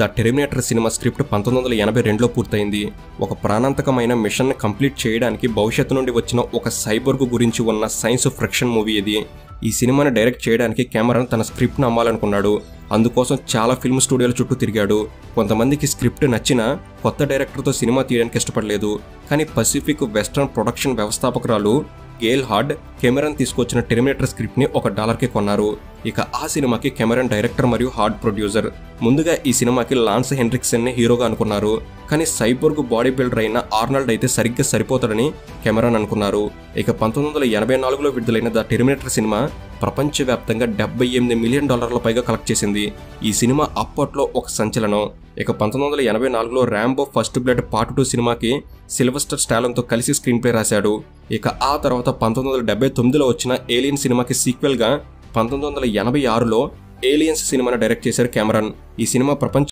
The Terminator cinema script 1982లో పూర్తయింది. ఒక ప్రాణాంతకమైన mission complete చేయడానికి భవిష్యత్తు నుండి వచ్చిన ఒక సైబర్గ్ గురించి ఉన్న సైన్స్ ఫ్రిక్షన్ మూవీ ఇది. ఈ సినిమాని డైరెక్ట్ చేయడానికి కెమెరాన్ తన స్క్రిప్ట్ను అమ్మాలనుకున్నాడు. అందుకోసం చాలా ఫిల్మ్ స్టూడియోల చుట్టూ తిరిగాడు. కొంతమందికి స్క్రిప్ట్ నచ్చినా కొత్త డైరెక్టర్తో సినిమా తీయడానికి ఇష్టపడలేదు. కానీ పసిఫిక్ వెస్టర్న్ ప్రొడక్షన్ వ్యవస్థాపకురాలు గేల్ హార్డ్ కెమెరాన్ తీసుకొచ్చిన టెర్మినేటర్ స్క్రిప్ట్ని $1కి కొన్నారు. ఇక ఆ సినిమాకి కెమెరాన్ డైరెక్టర్ మరియు హార్డ్ ప్రొడ్యూసర్. ముందుగా ఈ సినిమాకి లాన్స్ హెన్రిక్సన్ని హీరోగా అనుకున్నారు. కానీ సైబోర్గ్ బాడీ బిల్డర్ అయిన ఆర్నాల్డ్ అయితే సరిగ్గా సరిపోతాడని కెమెరాన్ అనుకున్నారు. ఇక 1984లో విడుదలైన ద టెర్మినేటర్ సినిమా ప్రపంచవ్యాప్తంగా $78 మిలియన్ పైగా కలెక్ట్ చేసింది. ఈ సినిమా అప్పట్లో ఒక సంచలనం. ఇక 1984లో ర్యాంబో ఫస్ట్ బ్లడ్ పార్ట్ 2 సినిమాకి సిల్వెస్టర్ స్టాలోన్తో కలిసి స్క్రీన్ ప్లే రాశాడు. ఇక ఆ తర్వాత 1979లో వచ్చిన ఏలియన్ సినిమాకి సీక్వెల్గా 1986లో ఏలియన్స్ సినిమాను డైరెక్ట్ చేశారు కెమెరాన్. ఈ సినిమా ప్రపంచ